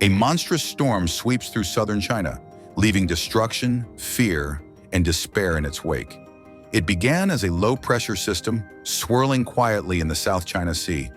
A monstrous storm sweeps through southern China, leaving destruction, fear, and despair in its wake. It began as a low-pressure system, swirling quietly in the South China Sea,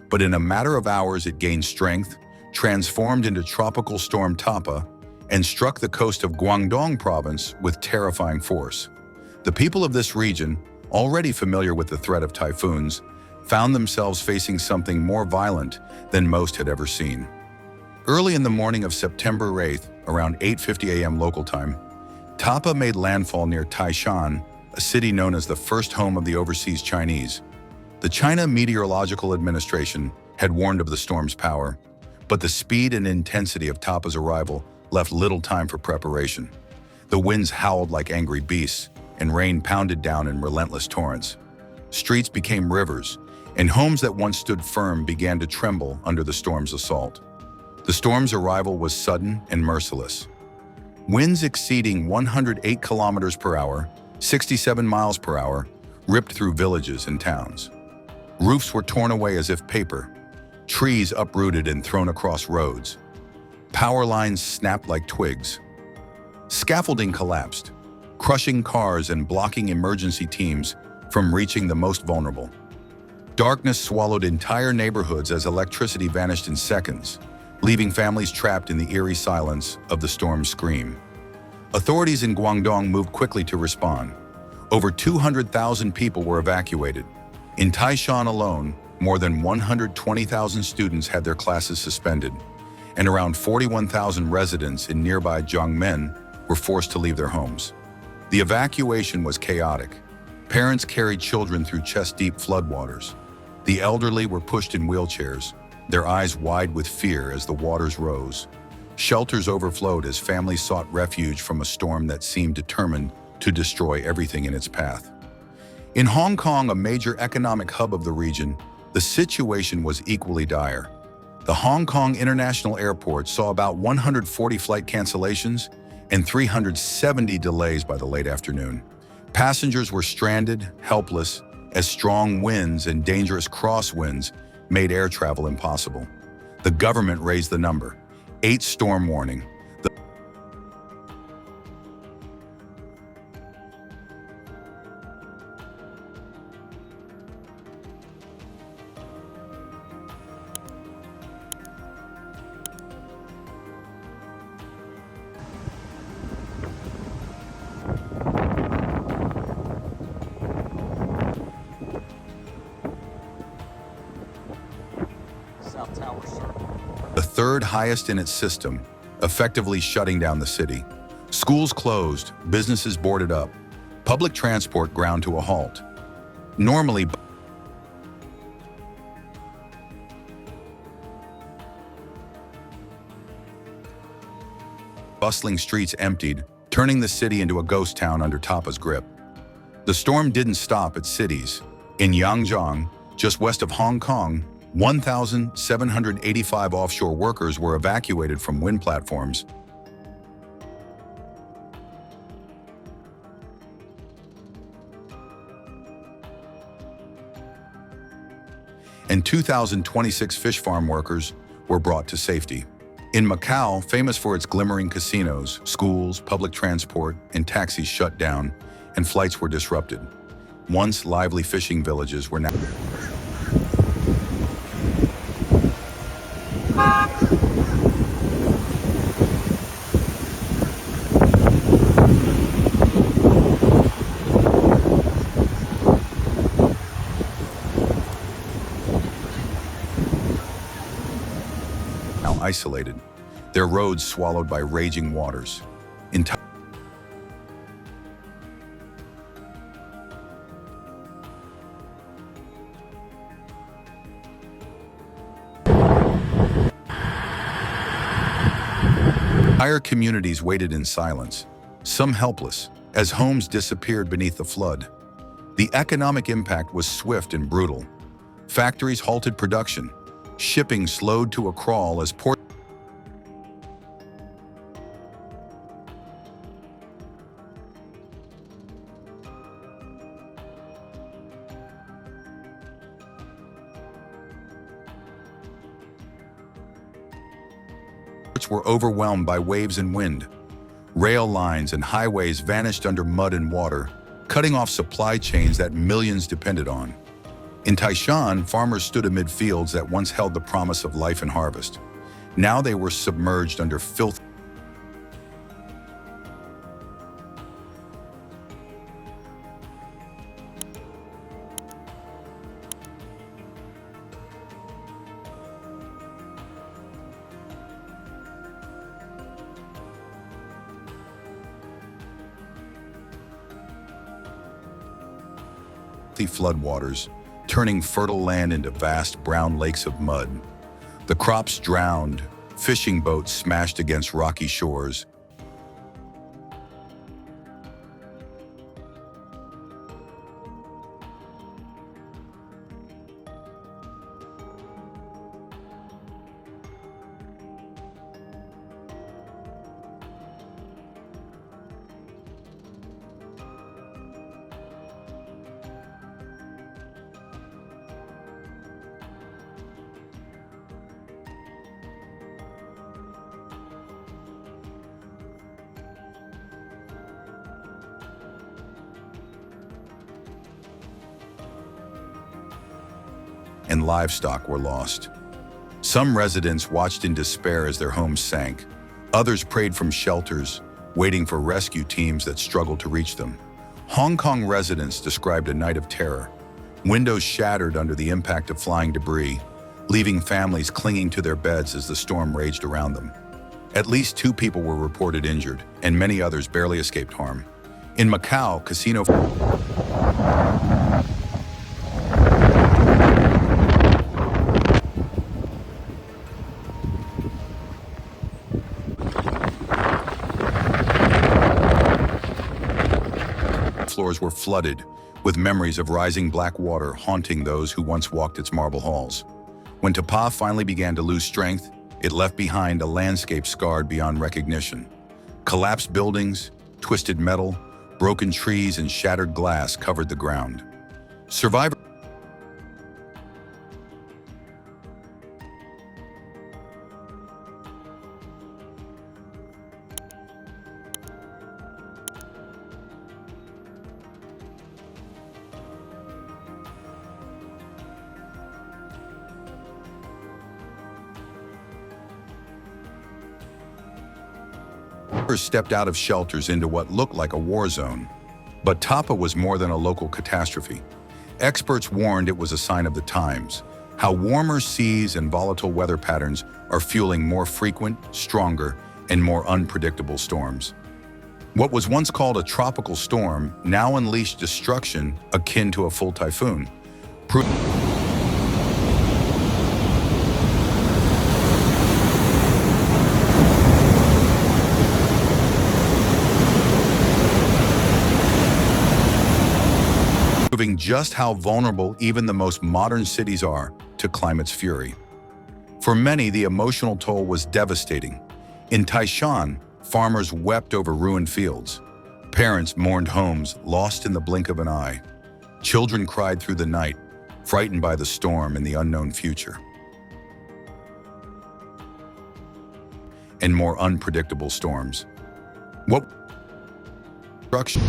but in a matter of hours it gained strength, transformed into Tropical Storm Tapa, and struck the coast of Guangdong province with terrifying force. The people of this region, already familiar with the threat of typhoons, found themselves facing something more violent than most had ever seen. Early in the morning of September 8th, around 8:50 a.m. local time, Tapa made landfall near Taishan, a city known as the first home of the overseas Chinese. The China Meteorological Administration had warned of the storm's power, but the speed and intensity of Tapa's arrival left little time for preparation. The winds howled like angry beasts, and rain pounded down in relentless torrents. Streets became rivers, and homes that once stood firm began to tremble under the storm's assault. The storm's arrival was sudden and merciless. Winds exceeding 108 kilometers per hour, 67 miles per hour, ripped through villages and towns. Roofs were torn away as if paper, trees uprooted and thrown across roads. Power lines snapped like twigs. Scaffolding collapsed, crushing cars and blocking emergency teams from reaching the most vulnerable. Darkness swallowed entire neighborhoods as electricity vanished in seconds, leaving families trapped in the eerie silence of the storm's scream. Authorities in Guangdong moved quickly to respond. Over 200,000 people were evacuated. In Taishan alone, more than 120,000 students had their classes suspended, and around 41,000 residents in nearby Jiangmen were forced to leave their homes. The evacuation was chaotic. Parents carried children through chest-deep floodwaters. The elderly were pushed in wheelchairs, their eyes wide with fear as the waters rose. Shelters overflowed as families sought refuge from a storm that seemed determined to destroy everything in its path. In Hong Kong, a major economic hub of the region, the situation was equally dire. The Hong Kong International Airport saw about 140 flight cancellations and 370 delays by the late afternoon. Passengers were stranded, helpless, as strong winds and dangerous crosswinds made air travel impossible. The government raised the number, 8 storm warning. The third highest in its system, effectively shutting down the city. Schools closed, businesses boarded up, public transport ground to a halt. Normally, bustling streets emptied, turning the city into a ghost town under Tapa's grip. The storm didn't stop at cities. In Yangjiang, just west of Hong Kong, 1,785 offshore workers were evacuated from wind platforms. And 2,026 fish farm workers were brought to safety. In Macau, famous for its glimmering casinos, schools, public transport, and taxis shut down, and flights were disrupted. Once lively fishing villages were now isolated, their roads swallowed by raging waters. Entire communities waited in silence, some helpless, as homes disappeared beneath the flood. The economic impact was swift and brutal. Factories halted production, shipping slowed to a crawl as port were overwhelmed by waves and wind. Rail lines and highways vanished under mud and water, cutting off supply chains that millions depended on. In Taishan, farmers stood amid fields that once held the promise of life and harvest. Now they were submerged under filthy floodwaters, turning fertile land into vast brown lakes of mud. The crops drowned, fishing boats smashed against rocky shores, and livestock were lost. Some residents watched in despair as their homes sank. Others prayed from shelters, waiting for rescue teams that struggled to reach them. Hong Kong residents described a night of terror. Windows shattered under the impact of flying debris, leaving families clinging to their beds as the storm raged around them. At least 2 people were reported injured, and many others barely escaped harm. In Macau, casino floors were flooded, with memories of rising black water haunting those who once walked its marble halls. When Tapa finally began to lose strength, it left behind a landscape scarred beyond recognition. Collapsed buildings, twisted metal, broken trees, and shattered glass covered the ground. Survivors stepped out of shelters into what looked like a war zone. But Tapa was more than a local catastrophe. Experts warned it was a sign of the times, how warmer seas and volatile weather patterns are fueling more frequent, stronger, and more unpredictable storms. What was once called a tropical storm now unleashed destruction akin to a full typhoon. Proving just how vulnerable even the most modern cities are to climate's fury. For many, the emotional toll was devastating. In Taishan, farmers wept over ruined fields. Parents mourned homes lost in the blink of an eye. Children cried through the night, frightened by the storm and the unknown future. And more unpredictable storms. What destruction?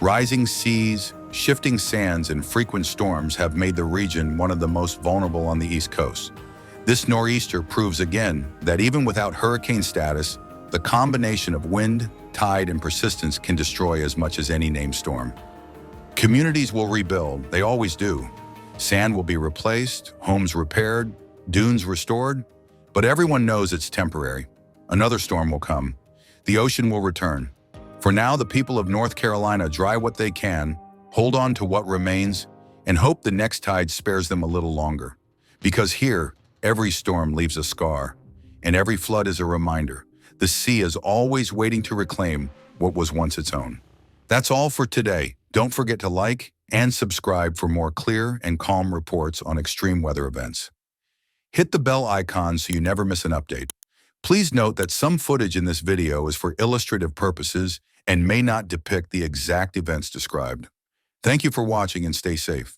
Rising seas, shifting sands, and frequent storms have made the region one of the most vulnerable on the East Coast. This nor'easter proves again that even without hurricane status, the combination of wind, tide, and persistence can destroy as much as any named storm. Communities will rebuild, they always do. Sand will be replaced, homes repaired, dunes restored, but everyone knows it's temporary. Another storm will come. The ocean will return. For now, the people of North Carolina dry what they can, hold on to what remains, and hope the next tide spares them a little longer. Because here, every storm leaves a scar, and every flood is a reminder. The sea is always waiting to reclaim what was once its own. That's all for today. Don't forget to like and subscribe for more clear and calm reports on extreme weather events. Hit the bell icon so you never miss an update. Please note that some footage in this video is for illustrative purposes and may not depict the exact events described. Thank you for watching and stay safe.